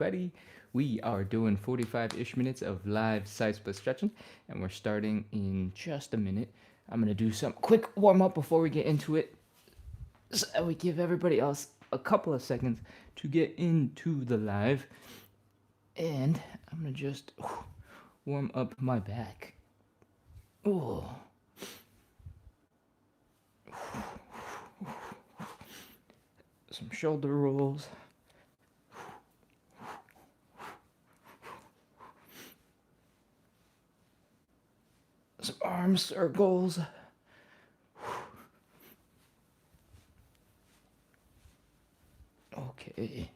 Buddy, we are doing 45-ish minutes of live side split stretching, and we're starting in just a minute. I'm gonna do some quick warm up before we get into it, so we give everybody else a couple of seconds to get into the live, and I'm gonna just warm up my back. Ooh. Some shoulder rolls. Some arm circles. Okay.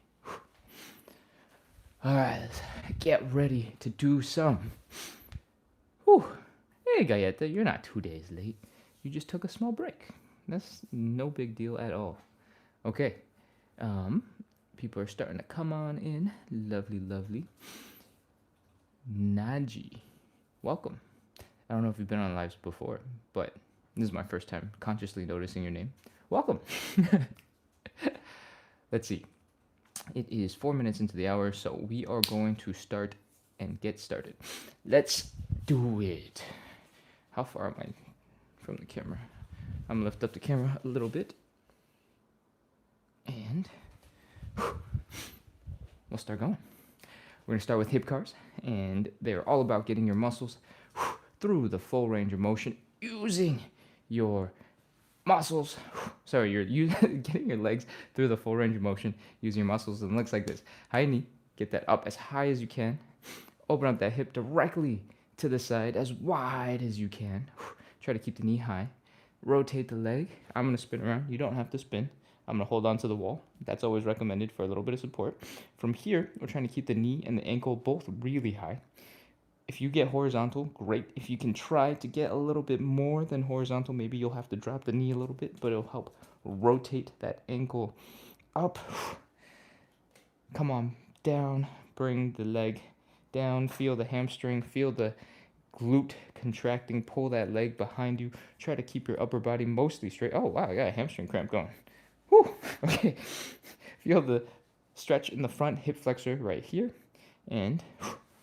All right, let's get ready to do some. Whew. Hey, Galleta, you're not 2 days late. You just took a small break. That's no big deal at all. Okay. People are starting to come on in. Lovely, lovely. Naji, welcome. I don't know if you've been on lives before, but this is my first time consciously noticing your name. Welcome. Let's see. It is 4 minutes into the hour, so we are going to start and get started. Let's do it. How far am I from the camera? I'm gonna lift up the camera a little bit, and we'll start going. We're gonna start with hip cars, and they're all about getting your muscles through the full range of motion using your muscles. Sorry, you're getting your legs through the full range of motion using your muscles, and it looks like this. High knee, get that up as high as you can. Open up that hip directly to the side, as wide as you can. Try to keep the knee high. Rotate the leg. I'm gonna spin around. You don't have to spin. I'm gonna hold on to the wall. That's always recommended for a little bit of support. From here, we're trying to keep the knee and the ankle both really high. If you get horizontal, great. If you can try to get a little bit more than horizontal, maybe you'll have to drop the knee a little bit, but it'll help rotate that ankle up. Come on, down. Bring the leg down. Feel the hamstring. Feel the glute contracting. Pull that leg behind you. Try to keep your upper body mostly straight. Oh, wow, I got a hamstring cramp going. Whew. Okay. Feel the stretch in the front hip flexor right here. And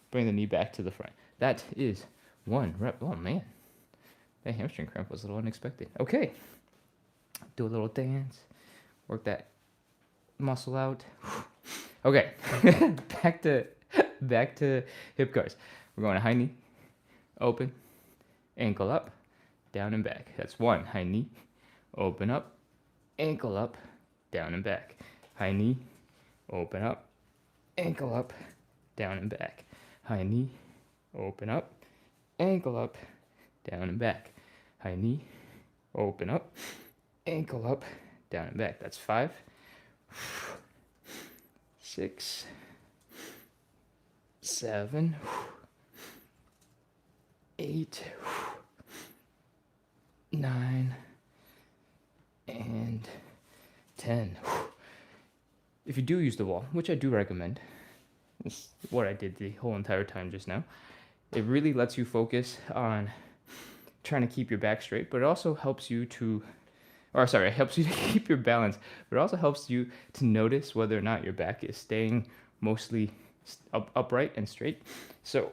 bring the knee back to the front. That is one rep. Oh, man. That hamstring cramp was a little unexpected. Okay. Do a little dance. Work that muscle out. Okay. back to hip cars. We're going to high knee. Open. Ankle up. Down and back. That's one. High knee. Open up. Ankle up. Down and back. High knee. Open up. Ankle up. Down and back. High knee, open up, ankle up, down and back. High knee, open up, ankle up, down and back. That's 5, 6, 7, 8, 9, and 10. If you do use the wall, which I do recommend, it's what I did the whole entire time just now. It really lets you focus on trying to keep your back straight, but it also helps you to, it helps you to keep your balance, but it also helps you to notice whether or not your back is staying mostly upright and straight. So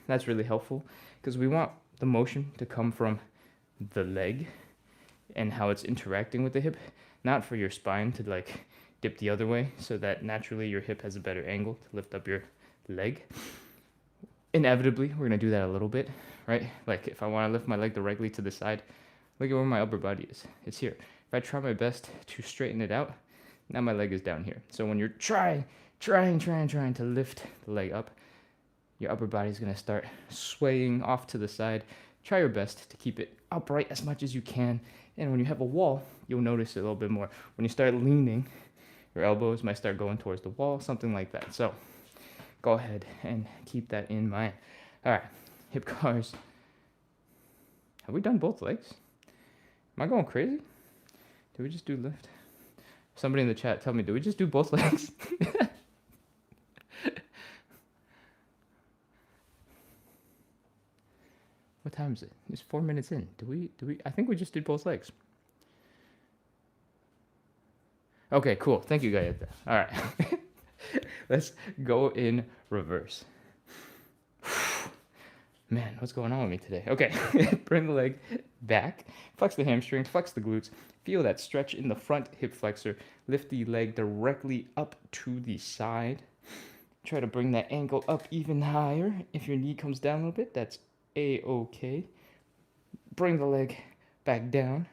that's really helpful because we want the motion to come from the leg and how it's interacting with the hip, not for your spine to like dip the other way so that naturally your hip has a better angle to lift up your leg. Inevitably, we're gonna do that a little bit, right? Like if I wanna lift my leg directly to the side, look at where my upper body is. It's here. If I try my best to straighten it out, now my leg is down here. So when you're trying to lift the leg up, your upper body is gonna start swaying off to the side. Try your best to keep it upright as much as you can. And when you have a wall, you'll notice it a little bit more. When you start leaning, your elbows might start going towards the wall, something like that. So go ahead and keep that in mind. All right, hip cars. Have we done both legs? Am I going crazy? Did we just do lift? Somebody in the chat tell me, did we just do both legs? What time is it? It's 4 minutes in. I think we just did both legs. Okay, cool. Thank you, Gayeta. All right. Let's go in reverse. Man, what's going on with me today? Okay, bring the leg back, flex the hamstring, flex the glutes, feel that stretch in the front hip flexor, lift the leg directly up to the side. Try to bring that ankle up even higher. If your knee comes down a little bit, that's a-okay. Bring the leg back down,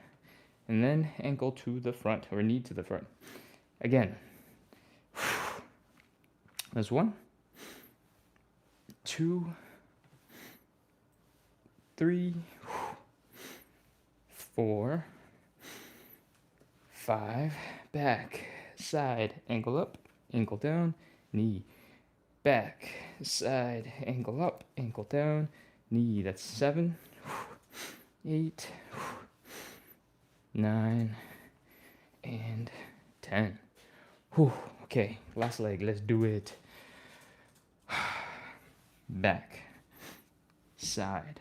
and then ankle to the front, or knee to the front. Again. There's 1, 2, 3, 4, 5, back, side, ankle up, ankle down, knee, back, side, ankle up, ankle down, knee. That's 7, 8, 9, and 10. Okay, last leg, let's do it. Back, side,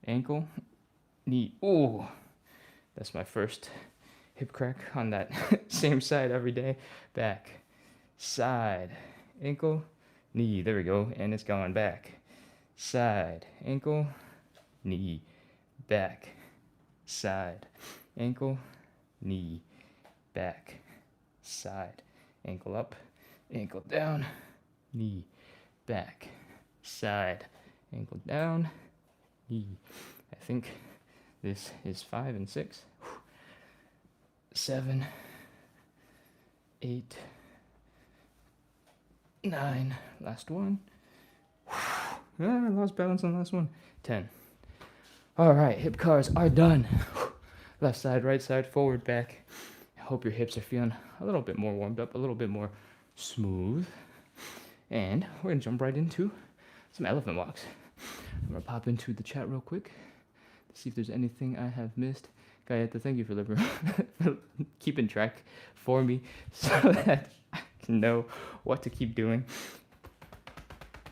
ankle, knee. Oh, that's my first hip crack on that same side every day. Back, side, ankle, knee. There we go, and it's gone. Back, side, ankle, knee. Back, side, ankle, knee. Back, side, ankle up, ankle down, knee. Back, side, ankle down, knee. I think this is 5 and 6. 7, 8, 9. Last one. I lost balance on the last one. 10. All right, hip cars are done. Left side, right side, forward, back. I hope your hips are feeling a little bit more warmed up, a little bit more smooth. And we're going to jump right into some elephant walks. I'm going to pop into the chat real quick to see if there's anything I have missed. Gayeta, thank you for keeping track for me so that I can know what to keep doing.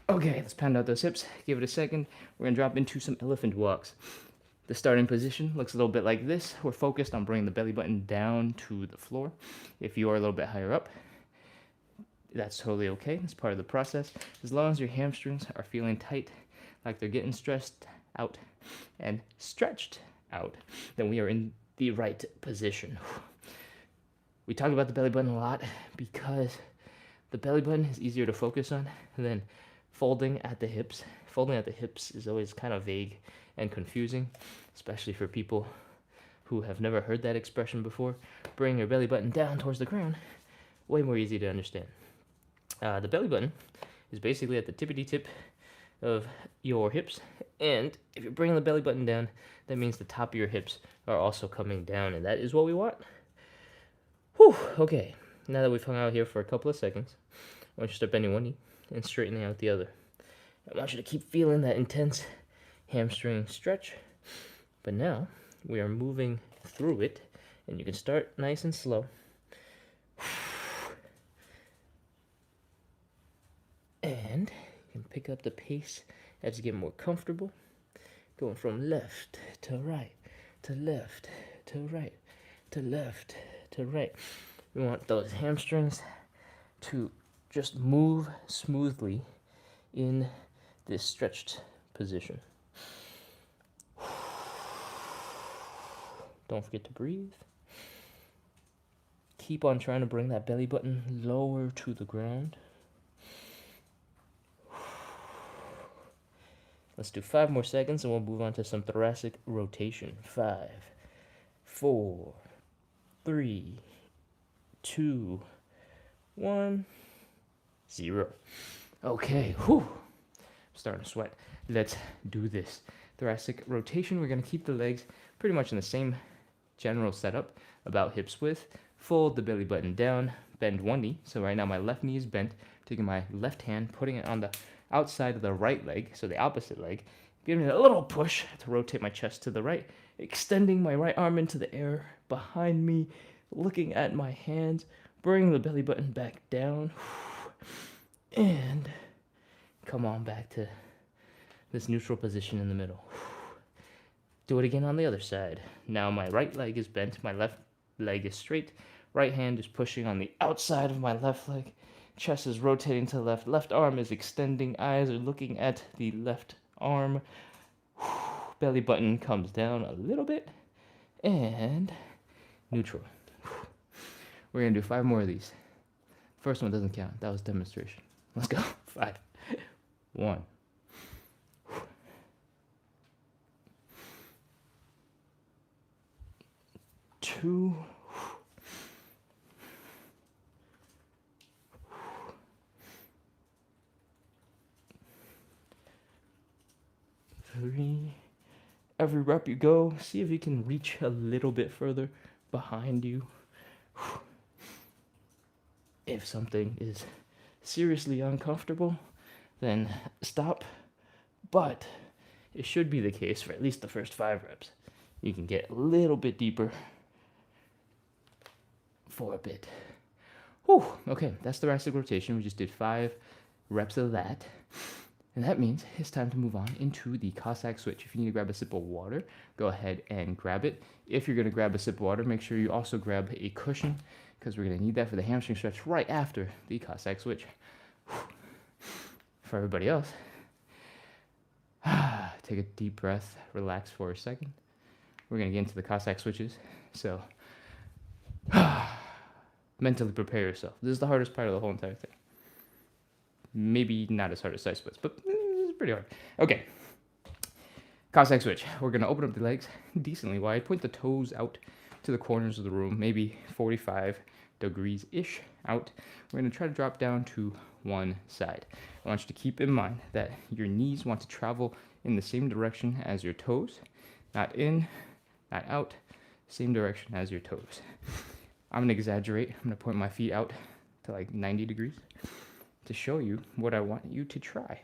Okay, let's pound out those hips. Give it a second. We're going to drop into some elephant walks. The starting position looks a little bit like this. We're focused on bringing the belly button down to the floor. If you are a little bit higher up, that's totally okay. It's part of the process. As long as your hamstrings are feeling tight, like they're getting stressed out and stretched out, then we are in the right position. We talk about the belly button a lot because the belly button is easier to focus on than folding at the hips. Folding at the hips is always kind of vague and confusing, especially for people who have never heard that expression before. Bring your belly button down towards the ground. Way more easy to understand. The belly button is basically at the tippity tip of your hips, and if you're bringing the belly button down, that means the top of your hips are also coming down, and that is what we want. Whew, okay, now that we've hung out here for a couple of seconds, I want you to start bending one knee and straightening out the other. I want you to keep feeling that intense hamstring stretch, but now we are moving through it, and you can start nice and slow. And you can pick up the pace as you get more comfortable, going from left to right, to left to right, to left to right. We want those hamstrings to just move smoothly in this stretched position. Don't forget to breathe. Keep on trying to bring that belly button lower to the ground. Let's do 5 more seconds and we'll move on to some thoracic rotation. 5, 4, 3, 2, 1, 0. Okay, whew. I'm starting to sweat. Let's do this. Thoracic rotation, we're going to keep the legs pretty much in the same general setup, about hips width. Fold the belly button down, bend one knee. So right now my left knee is bent. Taking my left hand, putting it on the outside of the right leg, so the opposite leg, giving it a little push to rotate my chest to the right, extending my right arm into the air behind me, looking at my hands, bringing the belly button back down, and come on back to this neutral position in the middle. Do it again on the other side. Now my right leg is bent, my left leg is straight, right hand is pushing on the outside of my left leg, Chest is rotating to the left. Left arm is extending. Eyes are looking at the left arm. Belly button comes down a little bit. And neutral. We're going to do 5 more of these. First one doesn't count. That was demonstration. Let's go. 5. 1. 2. 3. Every rep you go, see if you can reach a little bit further behind you. If something is seriously uncomfortable, then stop. But it should be the case for at least the first 5 reps. You can get a little bit deeper for a bit. Whew. Okay, that's thoracic rotation. We just did 5 reps of that. And that means it's time to move on into the Cossack switch. If you need to grab a sip of water, go ahead and grab it. If you're going to grab a sip of water, make sure you also grab a cushion, because we're going to need that for the hamstring stretch right after the Cossack switch. For everybody else, take a deep breath, relax for a second. We're going to get into the Cossack switches. So mentally prepare yourself. This is the hardest part of the whole entire thing. Maybe not as hard as side splits, but it's pretty hard. Okay. Cossack switch. We're going to open up the legs decently wide. Point the toes out to the corners of the room, maybe 45 degrees-ish out. We're going to try to drop down to one side. I want you to keep in mind that your knees want to travel in the same direction as your toes. Not in, not out. Same direction as your toes. I'm going to exaggerate. I'm going to point my feet out to like 90 degrees. To show you what I want you to try.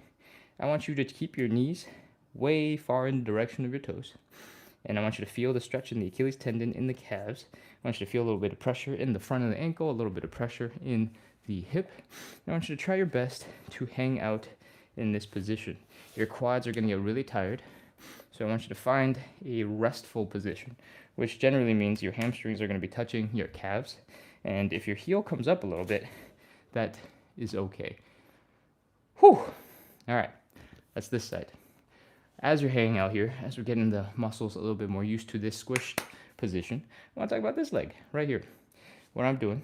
I want you to keep your knees way far in the direction of your toes. And I want you to feel the stretch in the Achilles tendon in the calves. I want you to feel a little bit of pressure in the front of the ankle, a little bit of pressure in the hip. And I want you to try your best to hang out in this position. Your quads are going to get really tired. So I want you to find a restful position, which generally means your hamstrings are going to be touching your calves. And if your heel comes up a little bit, that is okay. Whew. All right, that's this side. As you're hanging out here, as we're getting the muscles a little bit more used to this squished position, I want to talk about this leg right here. What I'm doing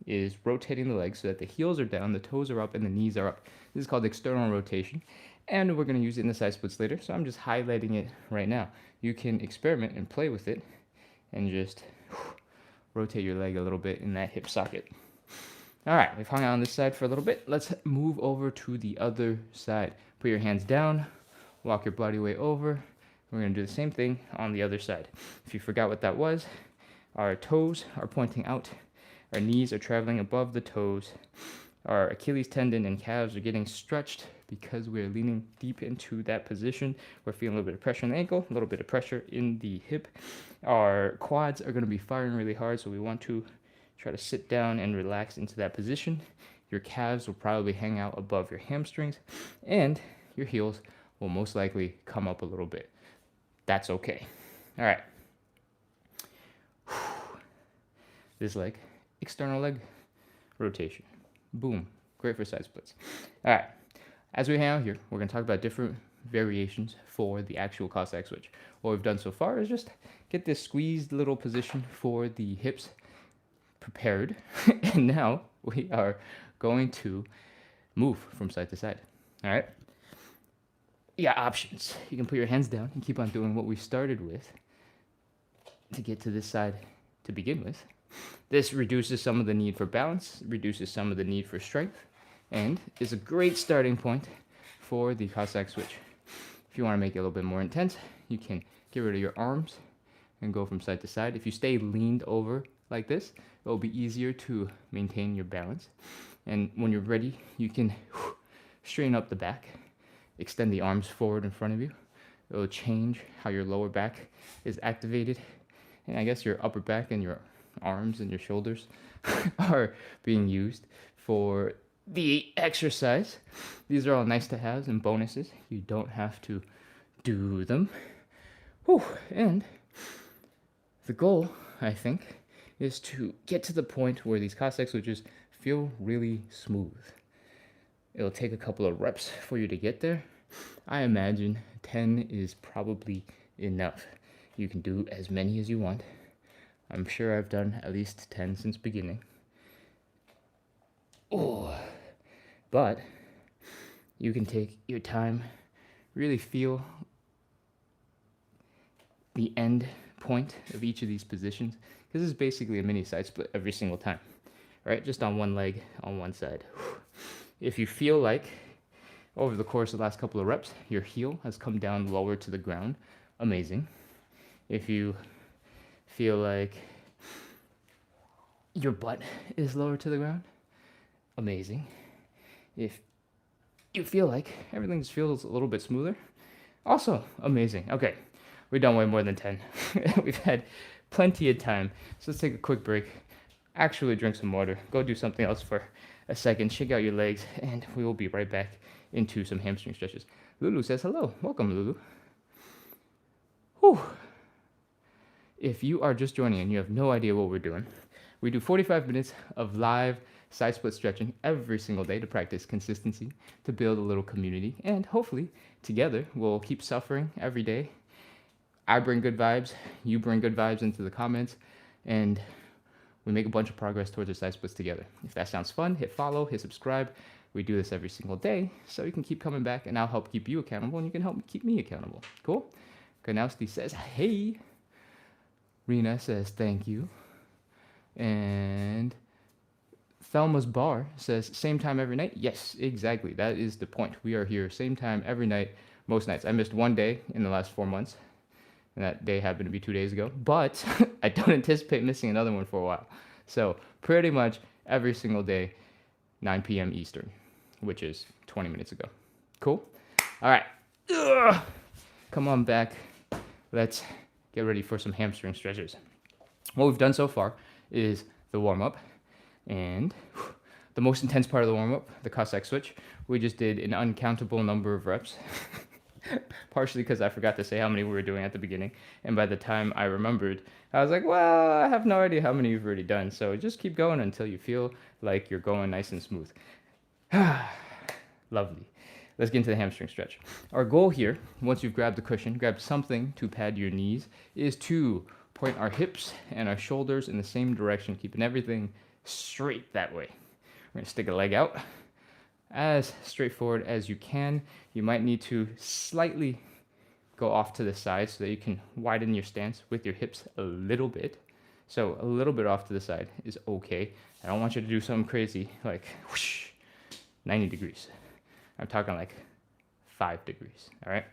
is rotating the legs so that the heels are down, the toes are up, and the knees are up. This is called external rotation, and we're going to use it in the side splits later, so I'm just highlighting it right now. You can experiment and play with it and just rotate your leg a little bit in that hip socket. All right, we've hung out on this side for a little bit. Let's move over to the other side. Put your hands down, walk your body weight over. We're going to do the same thing on the other side. If you forgot what that was, our toes are pointing out. Our knees are traveling above the toes. Our Achilles tendon and calves are getting stretched because we're leaning deep into that position. We're feeling a little bit of pressure in the ankle, a little bit of pressure in the hip. Our quads are going to be firing really hard, so we want to try to sit down and relax into that position. Your calves will probably hang out above your hamstrings, and your heels will most likely come up a little bit. That's okay. All right. This leg, external leg rotation. Boom. Great for side splits. All right. As we hang out here, we're going to talk about different variations for the actual Cossack switch. What we've done so far is just get this squeezed little position for the hips prepared, and now we are going to move from side to side. All right. You got options. You can put your hands down and keep on doing what we started with to get to this side to begin with. This reduces some of the need for balance, reduces some of the need for strength, and is a great starting point for the Cossack switch. If you want to make it a little bit more intense, you can get rid of your arms and go from side to side. If you stay leaned over like this, it will be easier to maintain your balance. And when you're ready, you can straighten up the back, extend the arms forward in front of you. It will change how your lower back is activated. And I guess your upper back and your arms and your shoulders are being used for the exercise. These are all nice to haves and bonuses. You don't have to do them. Whew. And the goal, I think, is to get to the point where these Cossack switches feel really smooth. It'll take a couple of reps for you to get there. I imagine 10 is probably enough. You can do as many as you want. I'm sure I've done at least 10 since beginning. Oh, but you can take your time, really feel the end point of each of these positions, because this is basically a mini side split every single time, right? Just on one leg on one side. If you feel like over the course of the last couple of reps, your heel has come down lower to the ground, amazing. If you feel like your butt is lower to the ground, amazing. If you feel like everything just feels a little bit smoother, also amazing. Okay, we've done way more than 10. We've had plenty of time. So let's take a quick break, actually drink some water, go do something else for a second, shake out your legs, and we will be right back into some hamstring stretches. Lulu says hello. Welcome, Lulu. Whew. If you are just joining and you have no idea what we're doing, we do 45 minutes of live side split stretching every single day to practice consistency, to build a little community, and hopefully together we'll keep suffering every day. I bring good vibes, you bring good vibes into the comments, and we make a bunch of progress towards our side splits together. If that sounds fun, hit follow, hit subscribe. We do this every single day, so you can keep coming back, and I'll help keep you accountable, and you can help keep me accountable. Cool? Kanowski says, hey. Rena says, thank you. And Thelma's Bar says, same time every night? Yes, exactly. That is the point. We are here same time every night, most nights. I missed one day in the last 4 months, and that day happened to be 2 days ago. But I don't anticipate missing another one for a while. So pretty much every single day, 9 p.m. Eastern, which is 20 minutes ago. Cool? All right. Ugh. Come on back. Let's get ready for some hamstring stretches. What we've done so far is the warm-up, and the most intense part of the warm-up, the Cossack switch. We just did an uncountable number of reps, partially because I forgot to say how many we were doing at the beginning, and by the time I remembered, I was like, well, I have no idea how many you've already done, so just keep going until you feel like you're going nice and smooth. Lovely. Let's get into the hamstring stretch. Our goal here, once you've grabbed the cushion, grabbed something to pad your knees, is to point our hips and our shoulders in the same direction, keeping everything straight that way. We're going to stick a leg out as straightforward as you can. You might need to slightly go off to the side so that you can widen your stance with your hips a little bit. So a little bit off to the side is okay. I don't want you to do something crazy like whoosh, 90 degrees. I'm talking like 5 degrees, all right?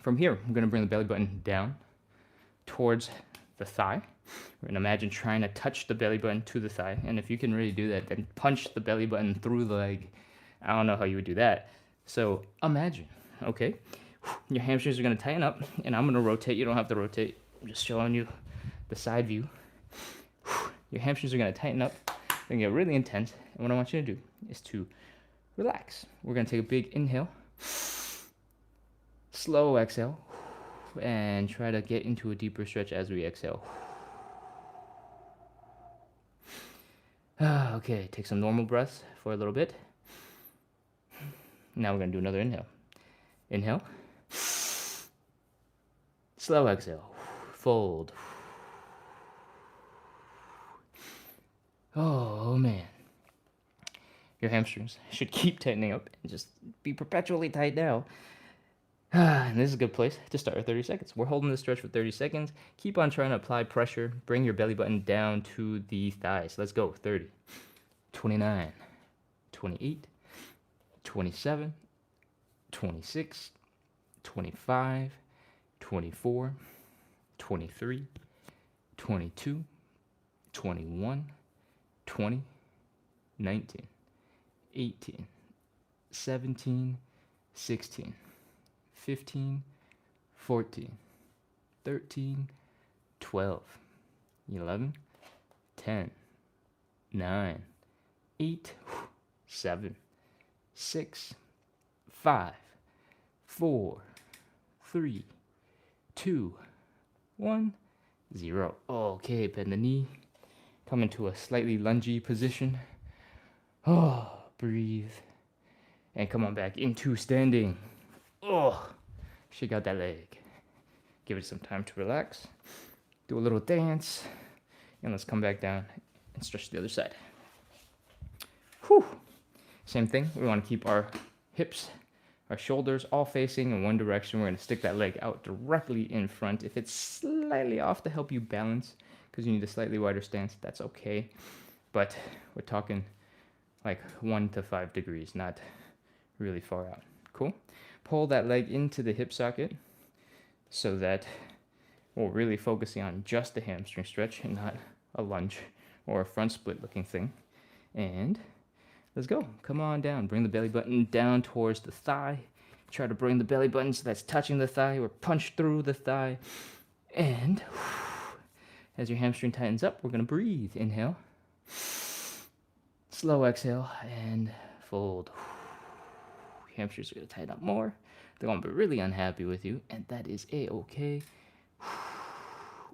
From here, I'm gonna bring the belly button down towards the thigh. We're gonna imagine trying to touch the belly button to the thigh, and if you can really do that, then punch the belly button through the leg. I don't know how you would do that. So imagine, okay? Your hamstrings are gonna tighten up, and I'm gonna rotate. You don't have to rotate. I'm just showing you the side view. Your hamstrings are gonna tighten up. They're gonna get really intense, and what I want you to do is to relax. We're gonna take a big inhale, slow exhale, and try to get into a deeper stretch as we exhale. Okay, take some normal breaths for a little bit. Now we're gonna do another inhale. Inhale, slow exhale, fold. Oh man. Your hamstrings should keep tightening up and just be perpetually tight now. And this is a good place to start with 30 seconds. We're holding this stretch for 30 seconds. Keep on trying to apply pressure. Bring your belly button down to the thighs. Let's go. 30, 29, 28, 27, 26, 25, 24, 23, 22, 21, 20, 19. 18, 17, 16, 15, 14, 13, 12, 11, 10, 9, 8, 7, 6, 5, 4, 3, 2, 1, 0. Okay, bend the knee, Come into a slightly lungy position. Oh, breathe. And come on back into standing. Oh, shake out that leg. Give it some time to relax. Do a little dance. And let's come back down and stretch the other side. Whew. Same thing. We want to keep our hips, our shoulders all facing in one direction. We're going to stick that leg out directly in front. If it's slightly off to help you balance, because you need a slightly wider stance, that's okay. But we're talking like 1 to 5 degrees, not really far out. Cool. Pull that leg into the hip socket so that we're really focusing on just the hamstring stretch and not a lunge or a front split looking thing. And let's go. Come on down. Bring the belly button down towards the thigh. Try to bring the belly button so that's touching the thigh or punch through the thigh. And as your hamstring tightens up, we're going to breathe. Inhale. Slow exhale and fold. Your hamstrings are going to tighten up more. They're going to be really unhappy with you, and that is a-okay.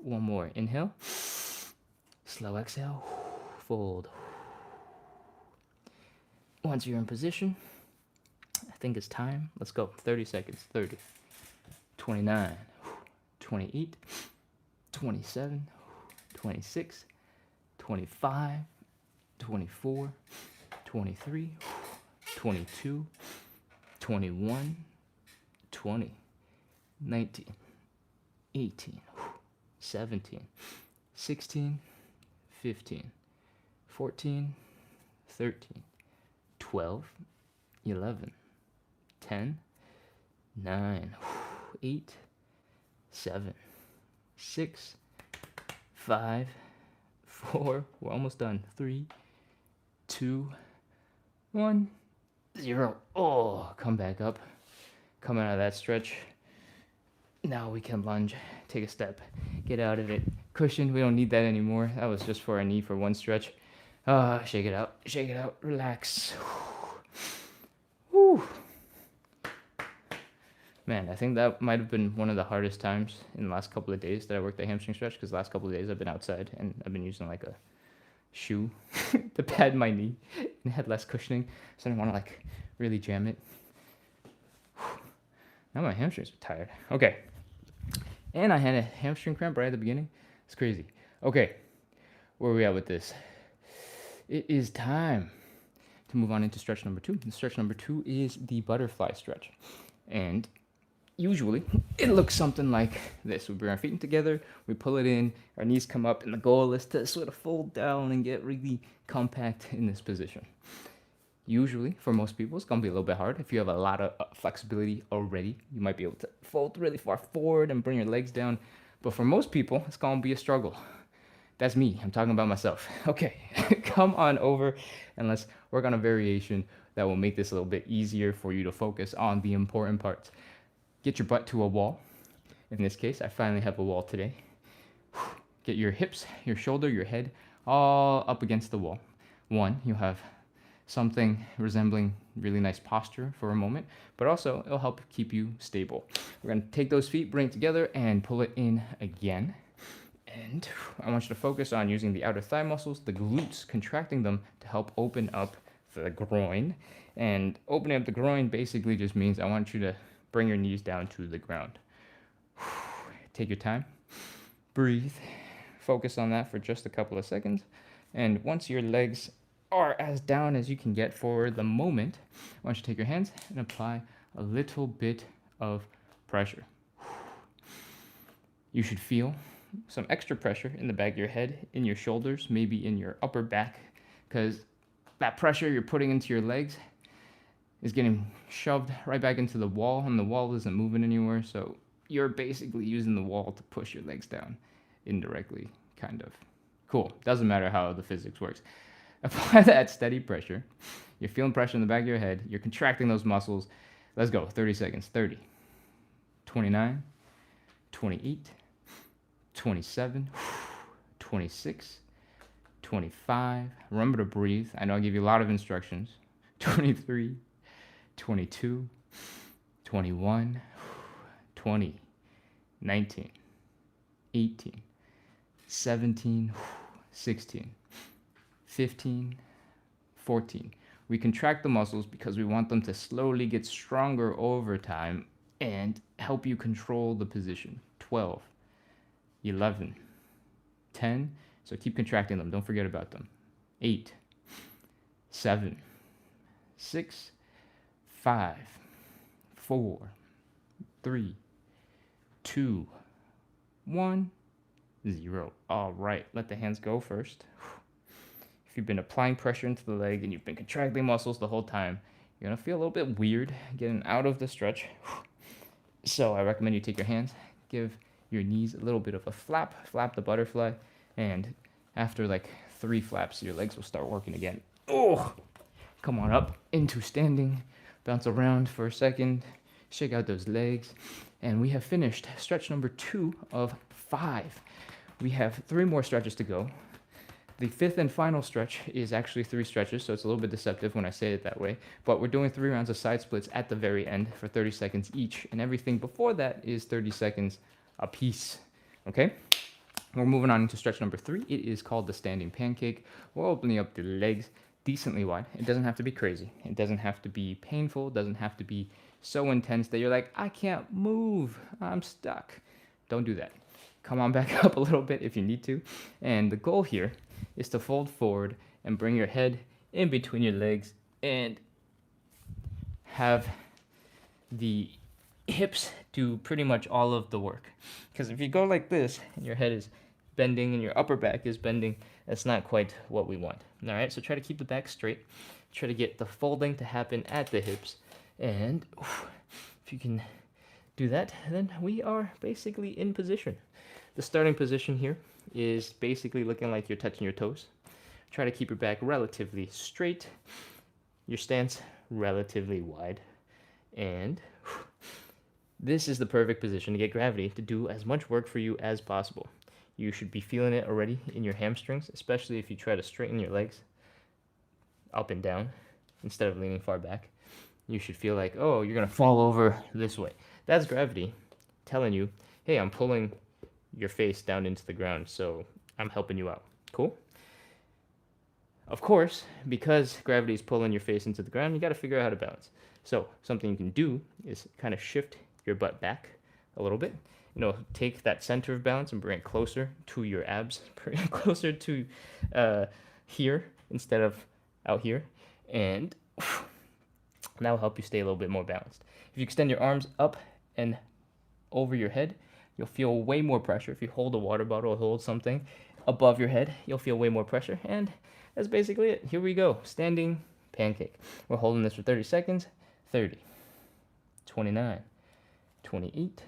One more. Inhale. Slow exhale. Fold. Once you're in position, I think it's time. Let's go. 30 seconds. 30. 29. 28. 27. 26. 25. 24. 23. 22. 21. 20. 19. 18. 17. 16. 15. 14. 13. 12, 11, 10, 9, 8, 7, 6, 5, 4, we're almost done, 3, 2, 1, 0. Oh, come back up. Come out of that stretch. Now we can lunge, take a step, get out of it. Cushion, we don't need that anymore. That was just for our knee for one stretch. Shake it out, relax. Whew. Man, I think that might have been one of the hardest times in the last couple of days that I worked the hamstring stretch, because the last couple of days I've been outside and I've been using like a shoe to pad my knee and it had less cushioning, so I didn't want to like really jam it. Whew. Now my hamstrings are tired. Okay. And I had a hamstring cramp right at the beginning. It's crazy. Okay. Where are we at with this? It is time to move on into stretch number 2. And stretch number 2 is the butterfly stretch. And usually it looks something like this. We bring our feet together, we pull it in, our knees come up, and the goal is to sort of fold down and get really compact in this position. Usually, for most people, it's going to be a little bit hard. If you have a lot of flexibility already, you might be able to fold really far forward and bring your legs down. But for most people, it's going to be a struggle. That's me. I'm talking about myself. Okay, come on over and let's work on a variation that will make this a little bit easier for you to focus on the important parts. Get your butt to a wall. In this case, I finally have a wall today. Get your hips, your shoulder, your head all up against the wall. One, you'll have something resembling really nice posture for a moment, but also it'll help keep you stable. We're going to take those feet, bring it together, and pull it in again. And I want you to focus on using the outer thigh muscles, the glutes, contracting them to help open up the groin. And opening up the groin basically just means I want you to bring your knees down to the ground. Take your time. Breathe. Focus on that for just a couple of seconds. And once your legs are as down as you can get for the moment, I want you to take your hands and apply a little bit of pressure. You should feel some extra pressure in the back of your head, in your shoulders, maybe in your upper back, because that pressure you're putting into your legs is getting shoved right back into the wall, and the wall isn't moving anywhere, so you're basically using the wall to push your legs down indirectly, kind of. Cool. Doesn't matter how the physics works. Apply that steady pressure. You're feeling pressure in the back of your head. You're contracting those muscles. Let's go. 30 seconds. 30. 29. 28. 27. 26. 25. Remember to breathe. I know I give you a lot of instructions. 23. 22. 21. 20. 19. 18. 17. 16. 15, 14. We contract the muscles because we want them to slowly get stronger over time and help you control the position. 12, 11, 10. So keep contracting them. Don't forget about them. 8, 7, 6, 5, 4, 3, 2, 1, 0. All right, let the hands go first. If you've been applying pressure into the leg and you've been contracting muscles the whole time, you're gonna feel a little bit weird getting out of the stretch. So I recommend you take your hands, give your knees a little bit of a flap the butterfly, and after like 3 flaps, your legs will start working again. Oh, come on up into standing, bounce around for a second, shake out those legs, and we have finished stretch number 2 of 5. We have 3 more stretches to go. The 5th and final stretch is actually 3 stretches, so it's a little bit deceptive when I say it that way. But we're doing 3 rounds of side splits at the very end for 30 seconds each, and everything before that is 30 seconds a piece. Okay? We're moving on into stretch number 3. It is called the standing pancake. We're opening up the legs decently wide. It doesn't have to be crazy. It doesn't have to be painful. It doesn't have to be so intense that you're like, I can't move. I'm stuck. Don't do that. Come on back up a little bit if you need to. And the goal here is to fold forward and bring your head in between your legs and have the hips do pretty much all of the work. Because if you go like this and your head is bending and your upper back is bending, that's not quite what we want. All right, so try to keep the back straight. Try to get the folding to happen at the hips. And if you can do that, then we are basically in position. The starting position here is basically looking like you're touching your toes. Try to keep your back relatively straight, your stance relatively wide, and this is the perfect position to get gravity to do as much work for you as possible. You should be feeling it already in your hamstrings, especially if you try to straighten your legs up and down instead of leaning far back. You should feel like, oh, you're gonna fall over this way. That's gravity telling you, hey, I'm pulling your face down into the ground, so I'm helping you out. Cool? Of course, because gravity is pulling your face into the ground, you got to figure out how to balance. So something you can do is kind of shift your butt back a little bit. You know, take that center of balance and bring it closer to your abs, bring it closer to here instead of out here, and that will help you stay a little bit more balanced. If you extend your arms up and over your head, you'll feel way more pressure. If you hold a water bottle or hold something above your head, you'll feel way more pressure. And that's basically it. Here we go. Standing pancake. We're holding this for 30 seconds. 30, 29, 28,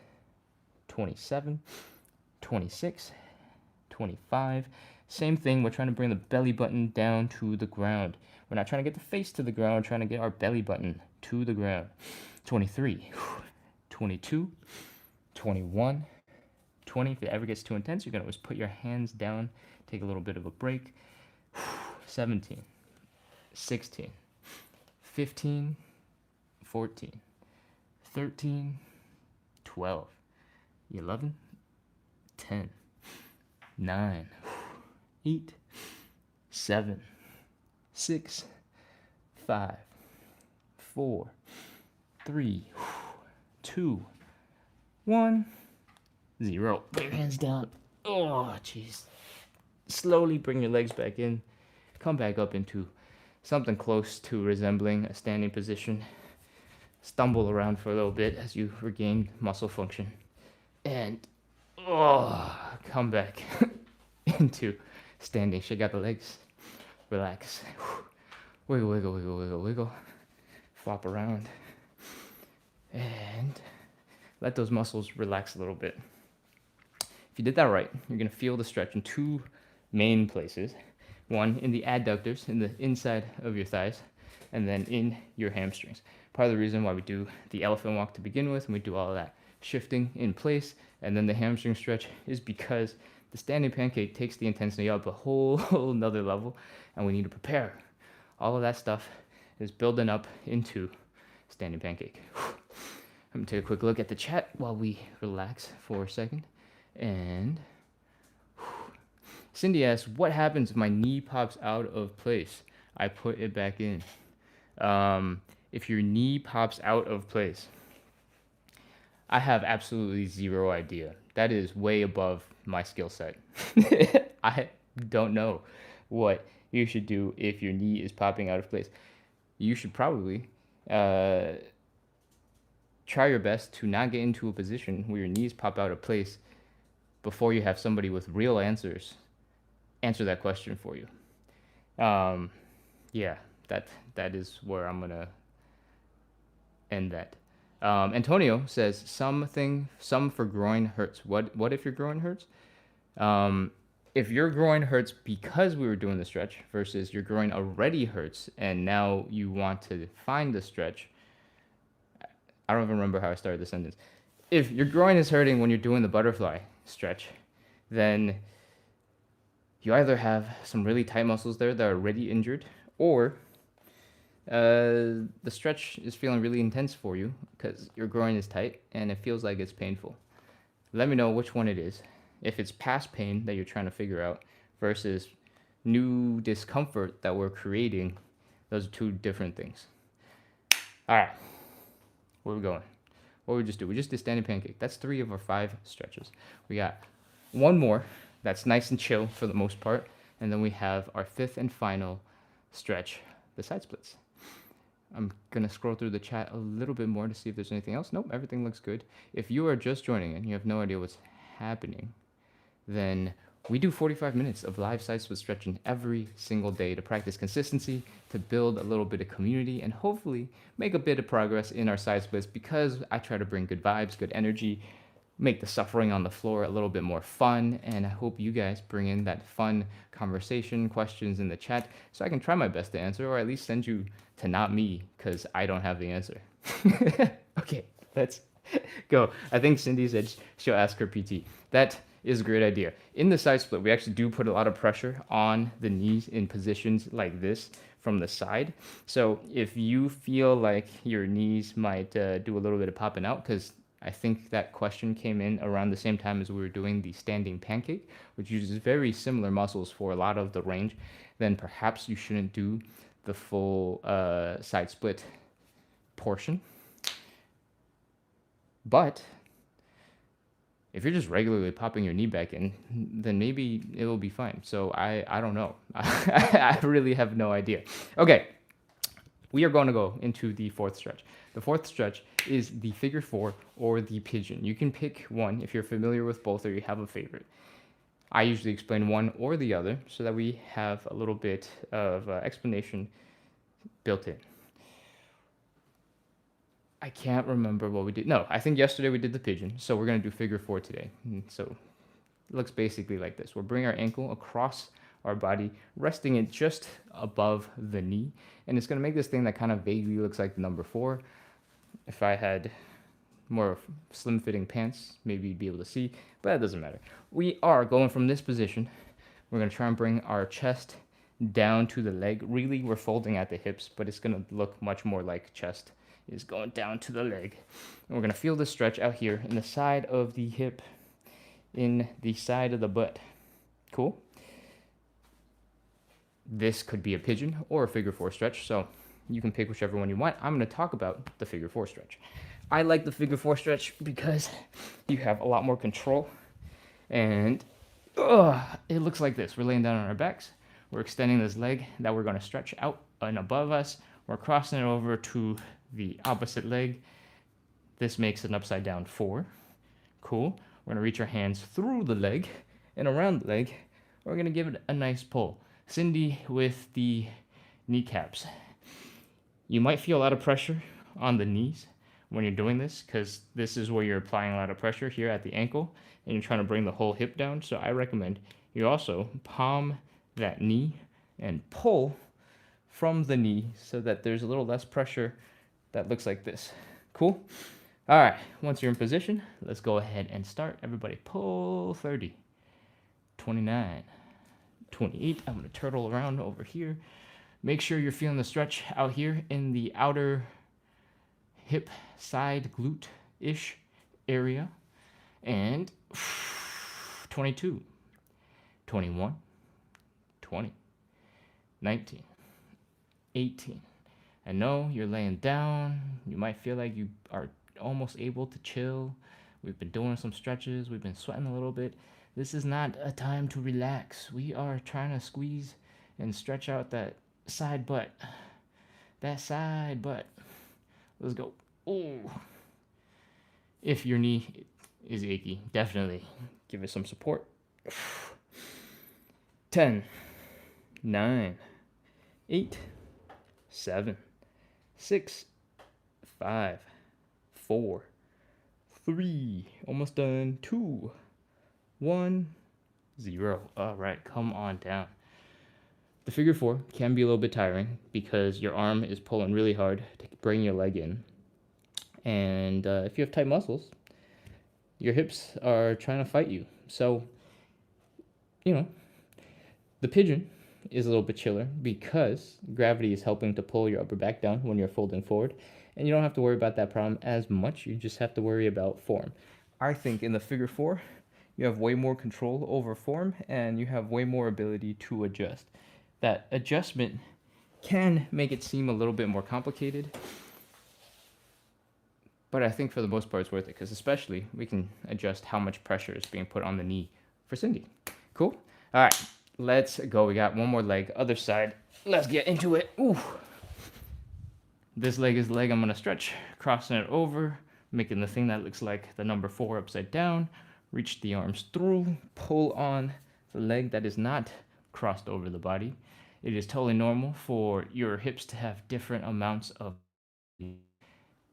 27, 26, 25. Same thing. We're trying to bring the belly button down to the ground. We're not trying to get the face to the ground. We're trying to get our belly button to the ground. 23, 22, 21, 20. If it ever gets too intense, you're going to always put your hands down, take a little bit of a break. 17, 16, 15, 14, 13, 12, 11, 10, 9, 8, 7, 6, 5, 4, 3, 2, 1, 0. Put your hands down. Oh, jeez. Slowly bring your legs back in. Come back up into something close to resembling a standing position. Stumble around for a little bit as you regain muscle function. And come back into standing. Shake out the legs. Relax. Wiggle, wiggle, wiggle, wiggle, wiggle. Flop around. And let those muscles relax a little bit. If you did that right, you're going to feel the stretch in 2 main places. One in the adductors, in the inside of your thighs, and then in your hamstrings. Part of the reason why we do the elephant walk to begin with, and we do all of that shifting in place, and then the hamstring stretch, is because the standing pancake takes the intensity up a whole nother level, and we need to prepare. All of that stuff is building up into standing pancake. I'm going to take a quick look at the chat while we relax for a second. And Cindy asks, what happens if my knee pops out of place? I put it back in. If your knee pops out of place, I have absolutely zero idea. That is way above my skill set. I don't know what you should do if your knee is popping out of place. You should probably try your best to not get into a position where your knees pop out of place before you have somebody with real answers answer that question for you. Yeah, that is where I'm gonna end that. Antonio says some for groin hurts. What if your groin hurts? If your groin hurts because we were doing the stretch versus your groin already hurts and now you want to find the stretch. I don't even remember how I started the sentence. If your groin is hurting when you're doing the butterfly stretch, then you either have some really tight muscles there that are already injured, or the stretch is feeling really intense for you because your groin is tight and it feels like it's painful. Let me know which one it is. If it's past pain that you're trying to figure out versus new discomfort that we're creating, those are two different things. All right, where are we going? What did we just do? We just did standing pancake. That's 3 of our 5 stretches. We got one more that's nice and chill for the most part, and then we have our 5th and final stretch, the side splits. I'm gonna scroll through the chat a little bit more to see if there's anything else. Nope, everything looks good. If you are just joining and you have no idea what's happening, then we do 45 minutes of live side split stretching every single day to practice consistency, to build a little bit of community, and hopefully make a bit of progress in our side splits because I try to bring good vibes, good energy, make the suffering on the floor a little bit more fun, and I hope you guys bring in that fun conversation, questions in the chat, so I can try my best to answer, or at least send you to not me, because I don't have the answer. Okay, let's go. I think Cindy said she'll ask her PT. That is a great idea. In the side split, we actually do put a lot of pressure on the knees in positions like this from the side. So if you feel like your knees might do a little bit of popping out, because I think that question came in around the same time as we were doing the standing pancake, which uses very similar muscles for a lot of the range, then perhaps you shouldn't do the full side split portion. But if you're just regularly popping your knee back in, then maybe it will be fine. So I don't know. I really have no idea. Okay, we are going to go into the 4th stretch. The 4th stretch is the figure 4 or the pigeon. You can pick one if you're familiar with both or you have a favorite. I usually explain one or the other so that we have a little bit of explanation built in. I can't remember what we did. No, I think yesterday we did the pigeon. So we're going to do figure 4 today. So it looks basically like this. We'll bring our ankle across our body, resting it just above the knee. And it's going to make this thing that kind of vaguely looks like the number 4. If I had more slim fitting pants, maybe you'd be able to see, but that doesn't matter. We are going from this position. We're going to try and bring our chest down to the leg. Really, we're folding at the hips, but it's going to look much more like chest is going down to the leg. And we're going to feel the stretch out here in the side of the hip, in the side of the butt. Cool? This could be a pigeon or a figure 4 stretch, so you can pick whichever one you want. I'm going to talk about the figure 4 stretch. I like the figure 4 stretch because you have a lot more control, and it looks like this. We're laying down on our backs. We're extending this leg that we're going to stretch out and above us. We're crossing it over to the opposite leg. This makes an upside down 4. Cool. We're going to reach our hands through the leg and around the leg. We're going to give it a nice pull. Cindy with the kneecaps. You might feel a lot of pressure on the knees when you're doing this because this is where you're applying a lot of pressure here at the ankle and you're trying to bring the whole hip down. So I recommend you also palm that knee and pull from the knee so that there's a little less pressure that looks like this. Cool? All right, once you're in position, let's go ahead and start. Everybody pull 30, 29, 28. I'm gonna turtle around over here. Make sure you're feeling the stretch out here in the outer hip side glute-ish area. And 22, 21, 20, 19, 18. I know you're laying down. You might feel like you are almost able to chill. We've been doing some stretches. We've been sweating a little bit. This is not a time to relax. We are trying to squeeze and stretch out that side butt. That side butt. Let's go. Oh. If your knee is achy, definitely give it some support. 10, 9, 8, 7, 6, 5, 4, 3, almost done, 2, 1, 0. All right, come on down. The figure 4 can be a little bit tiring because your arm is pulling really hard to bring your leg in. And if you have tight muscles, your hips are trying to fight you. So, the pigeon is a little bit chiller because gravity is helping to pull your upper back down when you're folding forward. And you don't have to worry about that problem as much. You just have to worry about form. I think in the figure 4, you have way more control over form and you have way more ability to adjust. That adjustment can make it seem a little bit more complicated, but I think for the most part it's worth it because especially we can adjust how much pressure is being put on the knee for Cindy. Cool? All right, let's go. We got one more leg, other side. Let's get into it. Ooh. This leg is the leg I'm going to stretch, crossing it over, making the thing that looks like the number 4 upside down. Reach the arms through, pull on the leg that is not crossed over the body. It is totally normal for your hips to have different amounts of.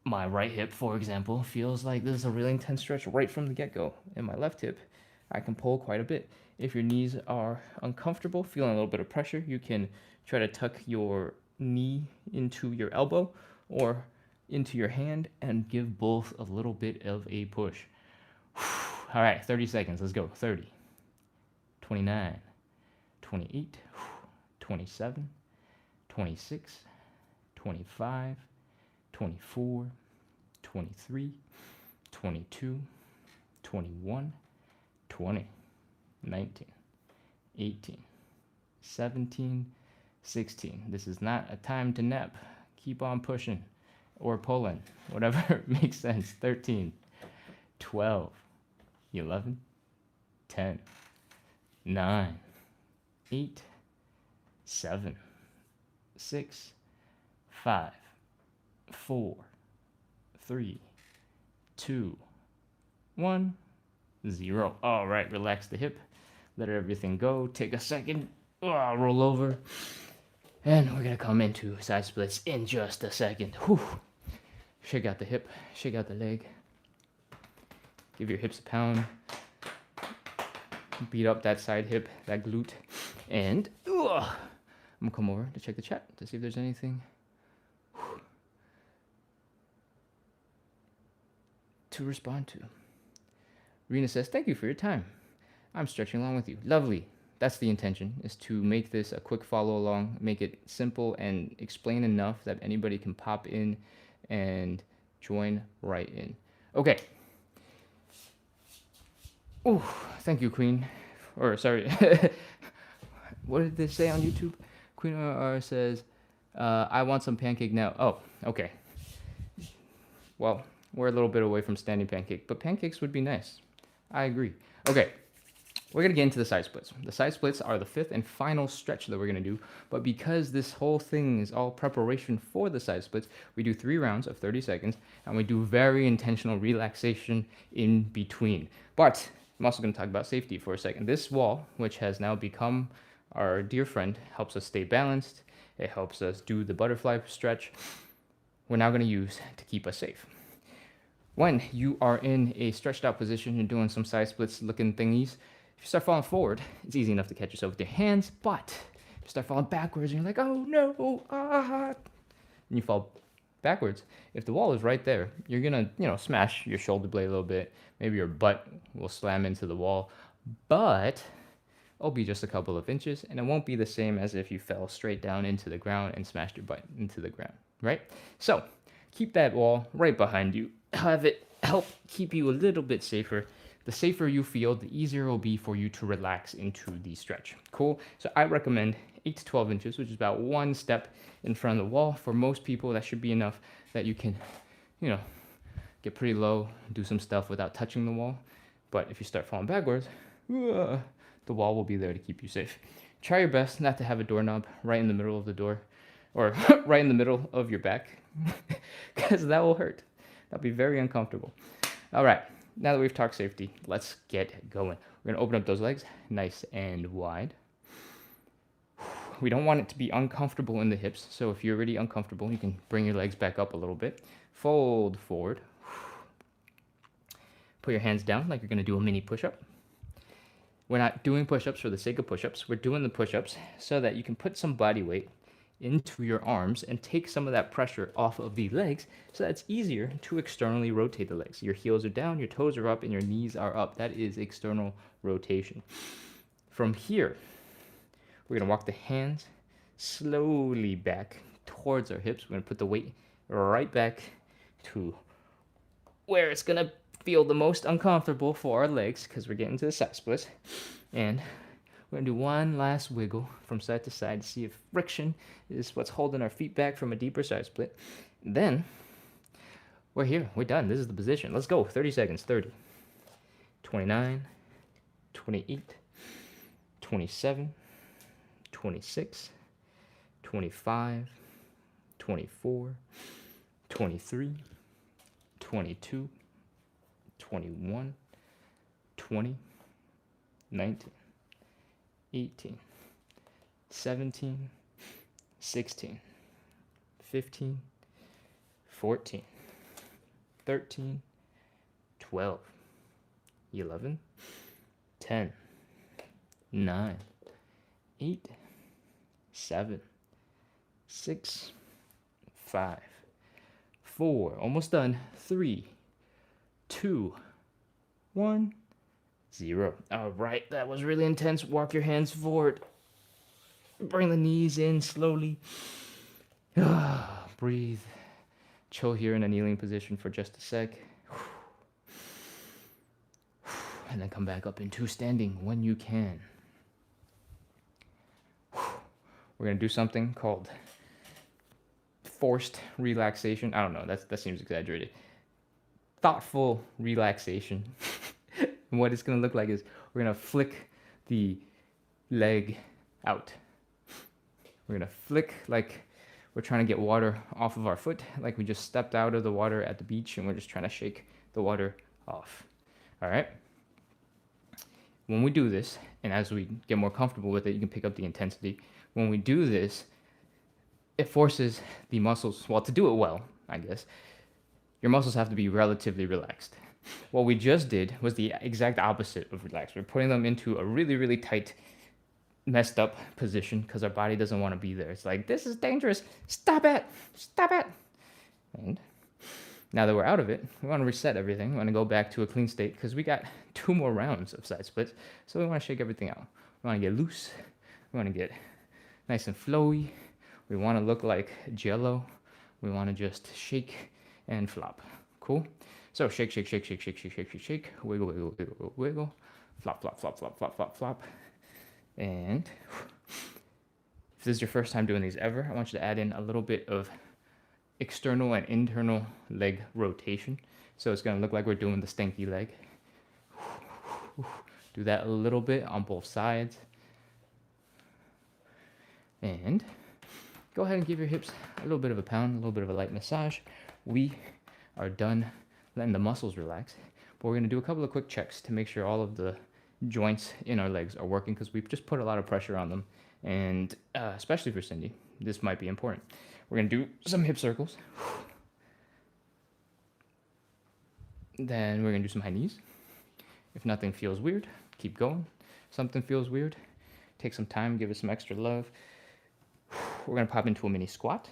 My right hip, for example, feels like this is a really intense stretch right from the get-go. And my left hip, I can pull quite a bit. If your knees are uncomfortable, feeling a little bit of pressure, you can try to tuck your knee into your elbow or into your hand and give both a little bit of a push. All right, 30 seconds. Let's go. 30, 29, 28, 27, 26, 25, 24, 23, 22, 21, 20, 19, 18, 17, 16. This is not a time to nap. Keep on pushing or pulling, whatever makes sense. 13, 12, 11, 10, 9, 8, 7, 6, 5, 4, 3, 2, 1, 0. All right, relax the hip. Let everything go. Take a second. Roll over. And we're going to come into side splits in just a second. Whew. Shake out the hip. Shake out the leg. Give your hips a pound. Beat up that side hip, that glute. And I'm going to come over to check the chat to see if there's anything to respond to. Rena says, thank you for your time. I'm stretching along with you. Lovely. That's the intention, is to make this a quick follow along, make it simple and explain enough that anybody can pop in and join right in. Okay. Oh, thank you, Queen. Or, sorry. What did they say on YouTube? Queen RR says, I want some pancake now. Oh, okay. Well, we're a little bit away from standing pancake, but pancakes would be nice. I agree. Okay, we're going to get into the side splits. The side splits are the 5th and final stretch that we're going to do, but because this whole thing is all preparation for the side splits, we do 3 rounds of 30 seconds, and we do very intentional relaxation in between. But I'm also going to talk about safety for a second. This wall, which has now become our dear friend, helps us stay balanced. It helps us do the butterfly stretch. We're now going to use to keep us safe. When you are in a stretched out position, you're doing some side splits looking thingies, if you start falling forward, it's easy enough to catch yourself with your hands, but if you start falling backwards and you're like, oh no, and you fall backwards, if the wall is right there, you're gonna, smash your shoulder blade a little bit, maybe your butt will slam into the wall, but it'll be just a couple of inches, and it won't be the same as if you fell straight down into the ground and smashed your butt into the ground, right? So, keep that wall right behind you. Have it help keep you a little bit safer the safer you feel, the easier it will be for you to relax into the stretch. Cool? So I recommend 8 to 12 inches, which is about one step in front of the wall. For most people, that should be enough that you can, you know, get pretty low, do some stuff without touching the wall. But if you start falling backwards, the wall will be there to keep you safe. Try your best not to have a doorknob right in the middle of the door, or right in the middle of your back, because that will hurt. That'll be very uncomfortable. All right, now that we've talked safety, let's get going. We're gonna open up those legs nice and wide. We don't want it to be uncomfortable in the hips, so if you're already uncomfortable, you can bring your legs back up a little bit. Fold forward. Put your hands down like you're gonna do a mini push-up. We're not doing push-ups for the sake of push-ups. We're doing the push-ups so that you can put some body weight into your arms and take some of that pressure off of the legs so that it's easier to externally rotate the legs. Your heels are down, your toes are up, and your knees are up. That is external rotation. From here, we're gonna walk the hands slowly back towards our hips. We're gonna put the weight right back to where it's gonna feel the most uncomfortable for our legs, because we're getting to the side splits. And we're gonna do one last wiggle from side to side to see if friction is what's holding our feet back from a deeper side split. Then we're here, we're done. This is the position. Let's go. 30 seconds. 30, 29, 28, 27, 26, 25, 24, 23, 22, 21, 20, 19, 18, 17, 16, 15, 14, 13, 12, 11, 10, 9, 8, 7, 6, 5, 4, almost done, 3, 2, 1, 0. All right, that was really intense. Walk your hands forward. Bring the knees in slowly. Breathe. Chill here in a kneeling position for just a sec. And then come back up into standing when you can. We're going to do something called forced relaxation. I don't know, that seems exaggerated. Thoughtful relaxation. And what it's going to look like is we're going to flick the leg out. We're going to flick like we're trying to get water off of our foot, like we just stepped out of the water at the beach and we're just trying to shake the water off. All right? When we do this, and as we get more comfortable with it, you can pick up the intensity. When we do this, it forces the muscles, well, to do it well, I guess, your muscles have to be relatively relaxed. What we just did was the exact opposite of relaxed. We're putting them into a really, really tight, messed up position because our body doesn't want to be there. It's like, this is dangerous. Stop it. Stop it. And now that we're out of it, we want to reset everything. We want to go back to a clean state because we got 2 more rounds of side splits. So we want to shake everything out. We want to get loose. We want to get nice and flowy. We want to look like Jell-O. We want to just shake and flop. Cool? So shake, shake, shake, shake, shake, shake, shake, shake, shake. Wiggle, wiggle, wiggle, wiggle. Flop, flop, flop, flop, flop, flop, flop. And if this is your first time doing these ever, I want you to add in a little bit of external and internal leg rotation. So it's going to look like we're doing the stanky leg. Do that a little bit on both sides. And go ahead and give your hips a little bit of a pound, a little bit of a light massage. We are done letting the muscles relax. But we're going to do a couple of quick checks to make sure all of the joints in our legs are working because we've just put a lot of pressure on them. And especially for Cindy, this might be important. We're going to do some hip circles. Then we're going to do some high knees. If nothing feels weird, keep going. If something feels weird, take some time, give it some extra love. We're going to pop into a mini squat.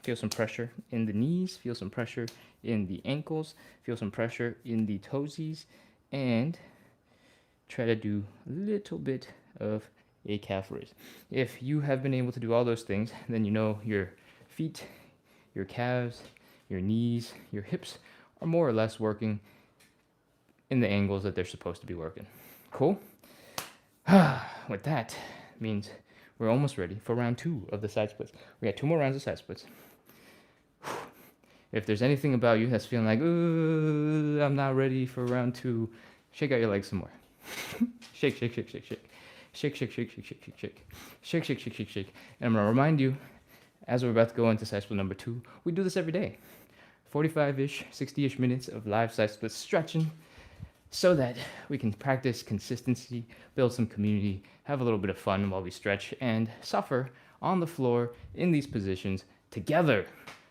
Feel some pressure in the knees, feel some pressure in the ankles, feel some pressure in the toesies, and try to do a little bit of a calf raise. If you have been able to do all those things, then you know your feet, your calves, your knees, your hips are more or less working in the angles that they're supposed to be working. Cool? With that, means we're almost ready for round 2 of the side splits. We got 2 more rounds of side splits. If there's anything about you that's feeling like, ooh, I'm not ready for round 2, shake out your legs some more. Shake, shake, shake, shake, shake. Shake, shake, shake, shake, shake, shake, shake. Shake, shake, shake, shake, shake. And I'm going to remind you, as we're about to go into side split number 2, we do this every day. 45-ish, 60-ish minutes of live side split stretching so that we can practice consistency, build some community, have a little bit of fun while we stretch, and suffer on the floor in these positions together.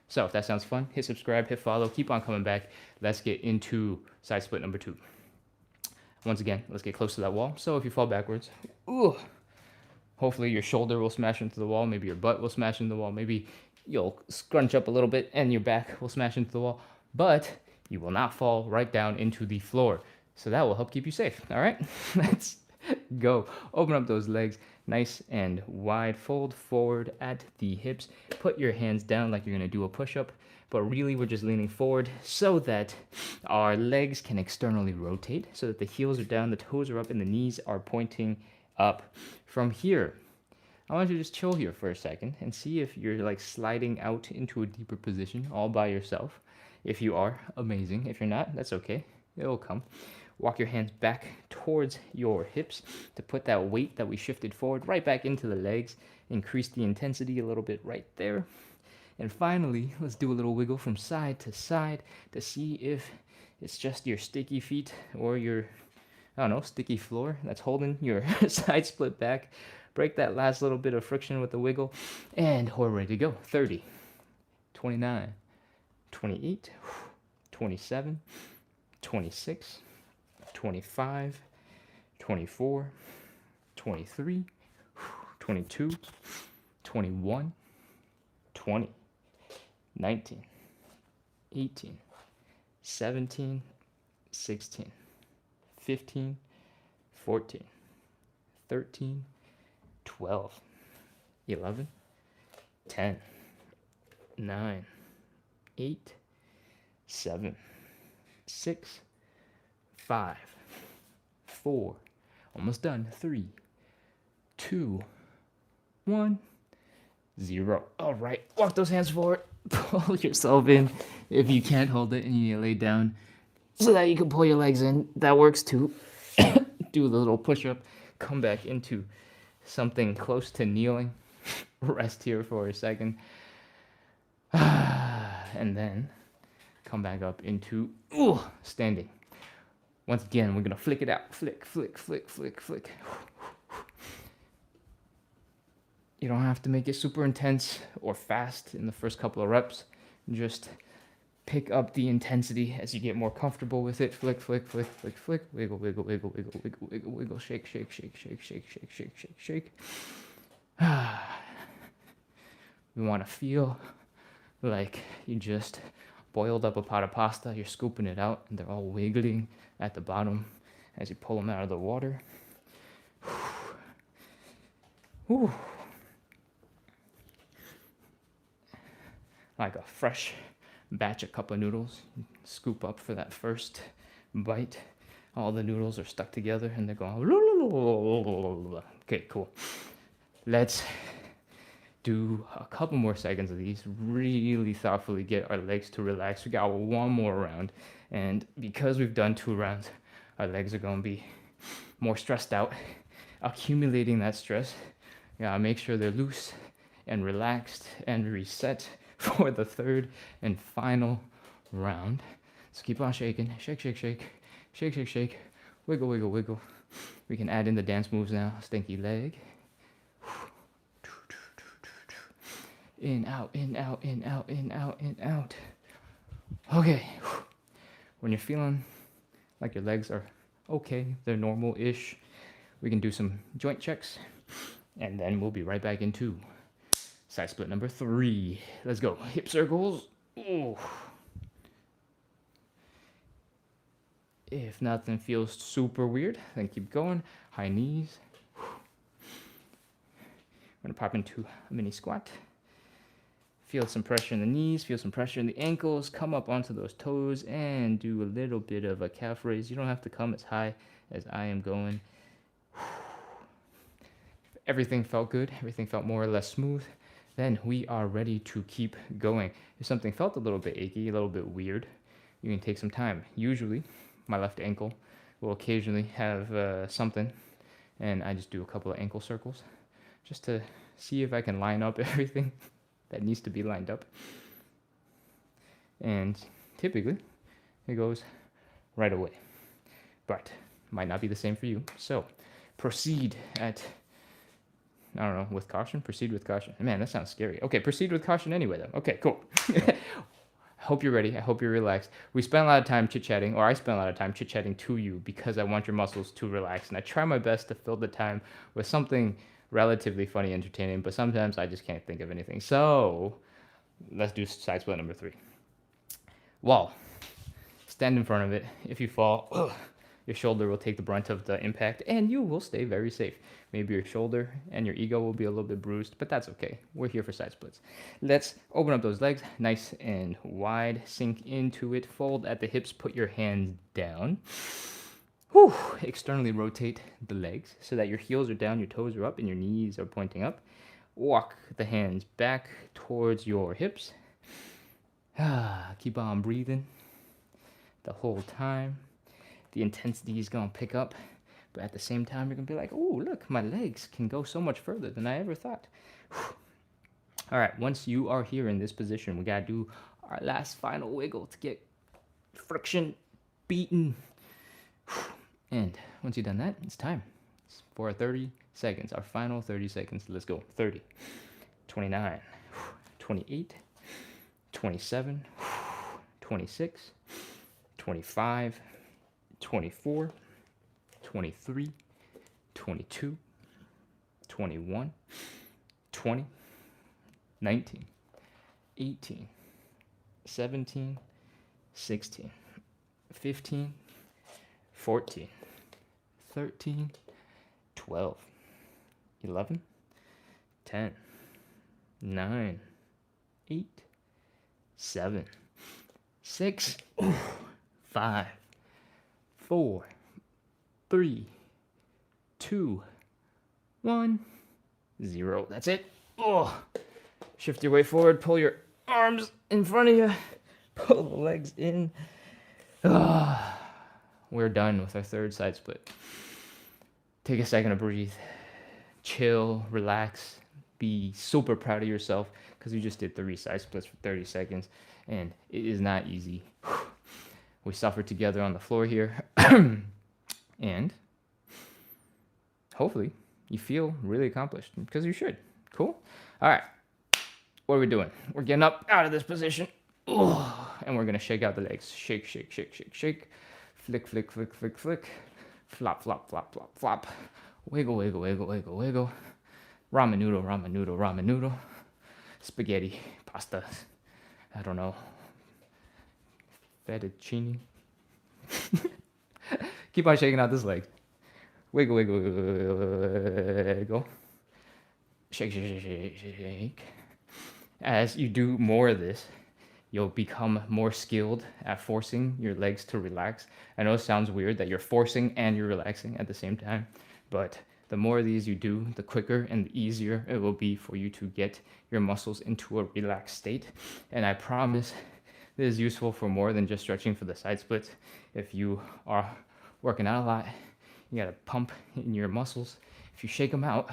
So if that sounds fun, hit subscribe, hit follow, keep on coming back. Let's get into side split number 2. Once again, let's get close to that wall. So if you fall backwards, ooh, hopefully your shoulder will smash into the wall. Maybe your butt will smash into the wall. Maybe you'll scrunch up a little bit and your back will smash into the wall. But you will not fall right down into the floor. So that will help keep you safe. All right, let's go. Open up those legs nice and wide. Fold forward at the hips. Put your hands down like you're going to do a push-up. But really, we're just leaning forward so that our legs can externally rotate, so that the heels are down, the toes are up, and the knees are pointing up. From here, I want you to just chill here for a second and see if you're like sliding out into a deeper position all by yourself. If you are, amazing. If you're not, that's okay. It'll come. Walk your hands back towards your hips to put that weight that we shifted forward right back into the legs. Increase the intensity a little bit right there. And finally, let's do a little wiggle from side to side to see if it's just your sticky feet or your, I don't know, sticky floor that's holding your side split back. Break that last little bit of friction with the wiggle, and we're ready to go. 30, 29, 28, 27, 26, 25, 24, 23, 22, 21, 20. 19, 18, 17, 16, 15, 14, 13, 12, 11, 10, 9, 8, 7, 6, 5, 4, almost done, 3, 2, 1, 0. All right, walk those hands forward. Pull yourself in. If you can't hold it and you need to lay down so that you can pull your legs in, that works too. Do the little push-up. Come back into something close to kneeling. Rest here for a second. And then come back up into standing. Once again, we're going to flick it out. Flick, flick, flick, flick, flick. You don't have to make it super intense or fast in the first couple of reps. Just pick up the intensity as you get more comfortable with it. Flick, flick, flick, flick, flick. Wiggle, wiggle, wiggle, wiggle, wiggle, wiggle, wiggle. Shake, shake, shake, shake, shake, shake, shake, shake, shake. We want to feel like you just boiled up a pot of pasta. You're scooping it out, and they're all wiggling at the bottom as you pull them out of the water. Whew. Like a fresh batch of cup of noodles. Scoop up for that first bite. All the noodles are stuck together and they're going. Okay, cool. Let's do a couple more seconds of these. Really thoughtfully get our legs to relax. We got one more round. And because we've done 2 rounds, our legs are going to be more stressed out. Accumulating that stress. Make sure they're loose and relaxed and reset for the 3rd and final round. So keep on shaking. Shake, shake, shake. Shake, shake, shake. Wiggle, wiggle, wiggle. We can add in the dance moves now. Stinky leg. In, out, in, out, in, out, in, out, in, out. Okay. When you're feeling like your legs are okay, they're normal-ish, we can do some joint checks, and then we'll be right back into side split number 3. Let's go. Hip circles. Ooh. If nothing feels super weird, then keep going. High knees. I'm going to pop into a mini squat. Feel some pressure in the knees, feel some pressure in the ankles, come up onto those toes and do a little bit of a calf raise. You don't have to come as high as I am going. Everything felt good, everything felt more or less smooth. Then we are ready to keep going. If something felt a little bit achy, a little bit weird, you can take some time. Usually, my left ankle will occasionally have something, and I just do a couple of ankle circles just to see if I can line up everything that needs to be lined up. And typically, it goes right away. But might not be the same for you. So proceed at, I don't know, with caution? Proceed with caution. Man, that sounds scary. Okay, proceed with caution anyway, though. Okay, cool. Hope you're ready. I hope you're relaxed. We spent a lot of time chit-chatting, or I spent a lot of time chit-chatting to you because I want your muscles to relax. And I try my best to fill the time with something relatively funny, entertaining, but sometimes I just can't think of anything. So let's do side split number 3. Wall. Stand in front of it. If you fall, your shoulder will take the brunt of the impact and you will stay very safe. Maybe your shoulder and your ego will be a little bit bruised, but that's okay. We're here for side splits. Let's open up those legs nice and wide. Sink into it. Fold at the hips. Put your hands down. Whew. Externally rotate the legs so that your heels are down, your toes are up, and your knees are pointing up. Walk the hands back towards your hips. Keep on breathing the whole time. The intensity is going to pick up, but at the same time, you're going to be like, oh, look, my legs can go so much further than I ever thought. All right, once you are here in this position, we got to do our last final wiggle to get friction beaten. And once you've done that, it's time. It's for 30 seconds, our final 30 seconds. Let's go. 30, 29, 28, 27, 26, 25, 24, 23, 22, 21, 20, 19, 18, 17, 16, 15, 14, 13, 12, 11, 10, 9, 8, 7, 6, 5, 4, 3, 2, 1, 0. That's it. Oh, shift your weight forward. Pull your arms in front of you. Pull the legs in. We're done with our third side split. Take a second to breathe. Chill, relax, be super proud of yourself because you just did 3 side splits for 30 seconds and it is not easy. We suffered together on the floor here and hopefully you feel really accomplished because you should. Cool? All right. What are we doing? We're getting up out of this position and we're going to shake out the legs. Shake, shake, shake, shake, shake. Flick, flick, flick, flick, flick. Flop, flop, flop, flop, flop. Wiggle, wiggle, wiggle, wiggle, wiggle. Ramen noodle, ramen noodle, ramen noodle. Spaghetti, pasta. I don't know. Fettuccine. Keep on shaking out this leg. Wiggle, wiggle, wiggle. Shake, shake, shake, shake, shake. As you do more of this, you'll become more skilled at forcing your legs to relax. I know it sounds weird that you're forcing and you're relaxing at the same time, but the more of these you do, the quicker and the easier it will be for you to get your muscles into a relaxed state. And I promise this is useful for more than just stretching for the side splits. If you are working out a lot, you gotta pump in your muscles. If you shake them out,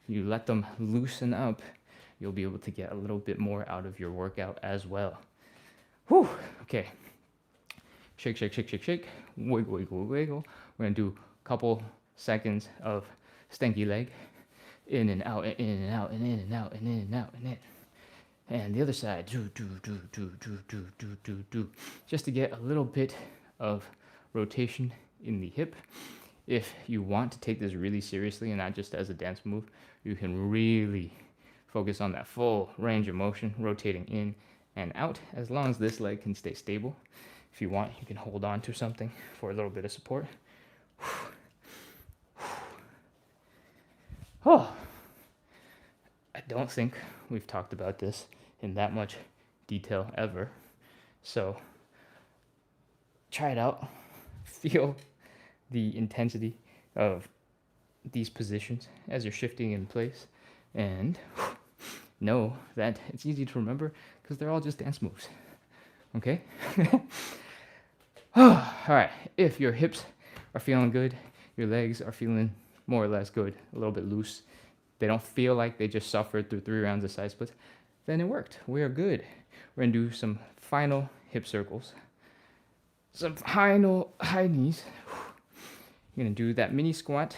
you let them loosen up, you'll be able to get a little bit more out of your workout as well. Whew, okay. Shake, shake, shake, shake, shake. Wiggle, wiggle, wiggle. We're gonna do a couple seconds of stanky leg. In and out, and in and out, and in and out, and in and out, and in. And the other side, do. Just to get a little bit of rotation in the hip. If you want to take this really seriously and not just as a dance move, you can really focus on that full range of motion, rotating in and out, as long as this leg can stay stable. If you want, you can hold on to something for a little bit of support. Oh, I don't think we've talked about this in that much detail ever. So try it out. Feel the intensity of these positions as you're shifting in place, and know that it's easy to remember because they're all just dance moves. Okay? All right. If your hips are feeling good, your legs are feeling more or less good, a little bit loose, they don't feel like they just suffered through 3 rounds of side splits, then it worked. We are good. We're gonna do some final hip circles, some final high knees. You're gonna do that mini squat,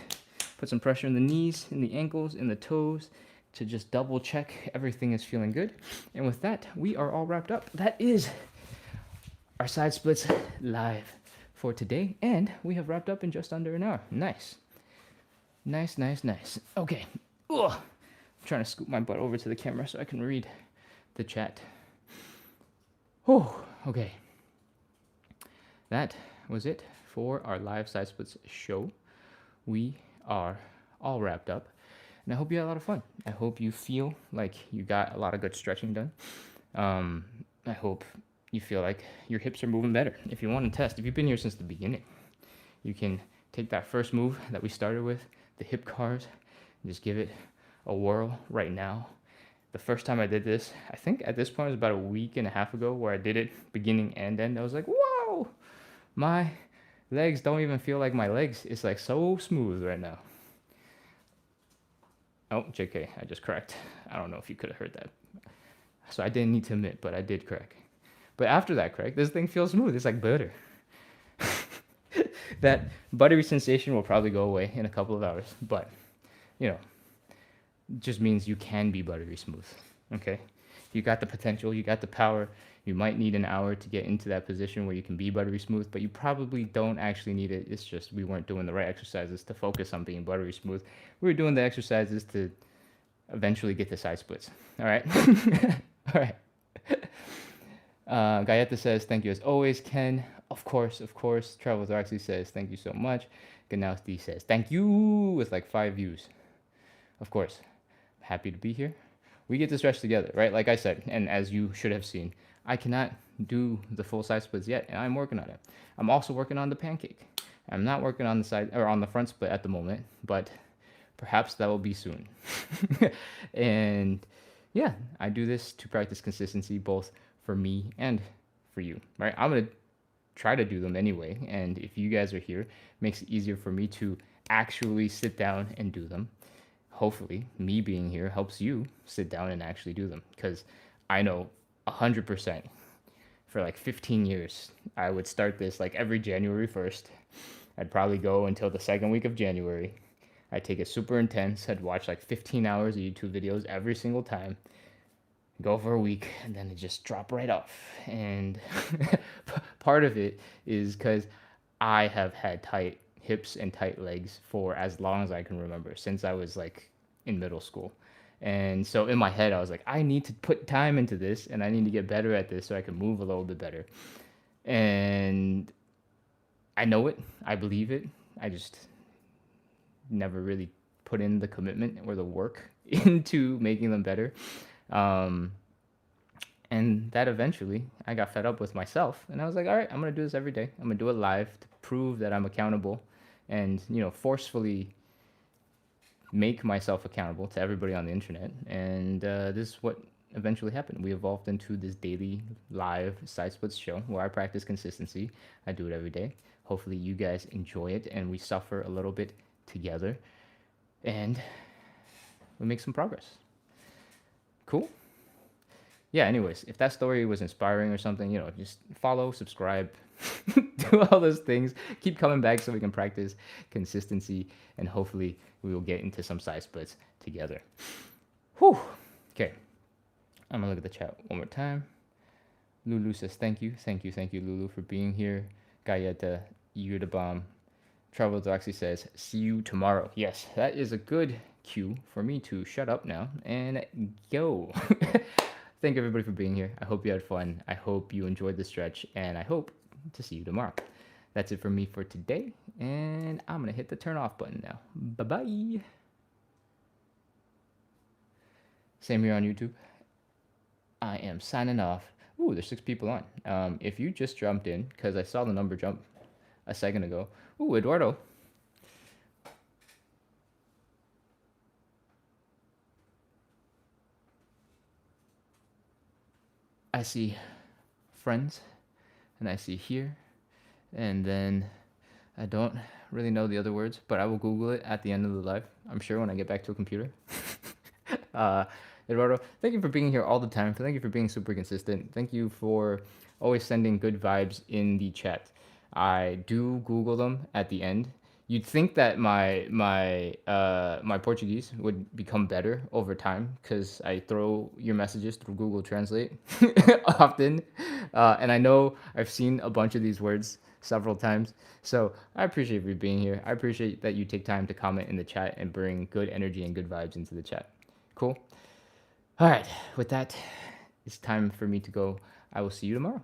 put some pressure in the knees, in the ankles, in the toes, to just double check everything is feeling good. And with that, we are all wrapped up. That is our side splits live for today, and we have wrapped up in just under an hour. Nice. Nice, nice, nice. Okay. Ugh. I'm trying to scoop my butt over to the camera so I can read the chat. Oh, okay. That was it for our live side splits show. We are all wrapped up, and I hope you had a lot of fun. I hope you feel like you got a lot of good stretching done. I hope you feel like your hips are moving better. If you want to test, if you've been here since the beginning, you can take that first move that we started with, the hip cars, and just give it a whirl right now. The first time I did this, I think at this point it was about a week and a half ago, where I did it beginning and end. I was like, whoa, my legs don't even feel like my legs. It's like so smooth right now. Oh, JK, I just cracked. I don't know if you could have heard that. So I didn't need to admit, but I did crack. But after that crack, this thing feels smooth. It's like butter. That buttery sensation will probably go away in a couple of hours, but you know, just means you can be buttery smooth. Okay, you got the potential, you got the power. You might need an hour to get into that position where you can be buttery smooth, but you probably don't actually need it. It's just we weren't doing the right exercises to focus on being buttery smooth. We were doing the exercises to eventually get the side splits. All right. All right. Gayeta says, thank you as always. Ken, of course. Travel Roxy says, thank you so much. Ganowski says, thank you, with like 5 views. Of course. Happy to be here. We get to stretch together, right? Like I said, and as you should have seen, I cannot do the full side splits yet, and I'm working on it. I'm also working on the pancake. I'm not working on the side or on the front split at the moment, but perhaps that will be soon. And yeah, I do this to practice consistency, both for me and for you, right? I'm gonna try to do them anyway, and if you guys are here, it makes it easier for me to actually sit down and do them. Hopefully, me being here helps you sit down and actually do them, because I know 100% for like 15 years, I would start this like every January 1st. I'd probably go until the second week of January. I'd take it super intense. I'd watch like 15 hours of YouTube videos every single time, go for a week, and then it just drop right off. And part of it is because I have had tight hips and tight legs for as long as I can remember, since I was like in middle school. And so in my head, I was like, I need to put time into this, and I need to get better at this so I can move a little bit better. And I know it. I believe it. I just never really put in the commitment or the work into making them better. And that eventually I got fed up with myself, and I was like, all right, I'm going to do this every day. I'm going to do it live to prove that I'm accountable, and, forcefully make myself accountable to everybody on the internet. And this is what eventually happened. We evolved into this daily live side splits show where I practice consistency. I do it every day. Hopefully you guys enjoy it, and we suffer a little bit together, and we make some progress. Cool. Yeah, anyways, if that story was inspiring or something, just follow, subscribe, do all those things. Keep coming back so we can practice consistency, and hopefully we will get into some side splits together. Whew. Okay. I'm going to look at the chat one more time. Lulu says, thank you, Lulu, for being here. Gayeta, you're the bomb. Travel Doxy says, see you tomorrow. Yes, that is a good cue for me to shut up now and go. Thank everybody for being here. I hope you had fun. I hope you enjoyed the stretch, and I hope to see you tomorrow. That's it for me for today, and I'm going to hit the turn off button now. Bye-bye. Same here on YouTube. I am signing off. Ooh, there's 6 people on. If you just jumped in, because I saw the number jump a second ago. Ooh, Eduardo. I see friends, and I see here, and then I don't really know the other words, but I will Google it at the end of the live. I'm sure when I get back to a computer. uh, Eduardo, thank you for being here all the time. Thank you for being super consistent. Thank you for always sending good vibes in the chat. I do Google them at the end. You'd think that my Portuguese would become better over time because I throw your messages through Google Translate often, and I know I've seen a bunch of these words several times. So I appreciate you being here. I appreciate that you take time to comment in the chat and bring good energy and good vibes into the chat. Cool. All right. With that, it's time for me to go. I will see you tomorrow.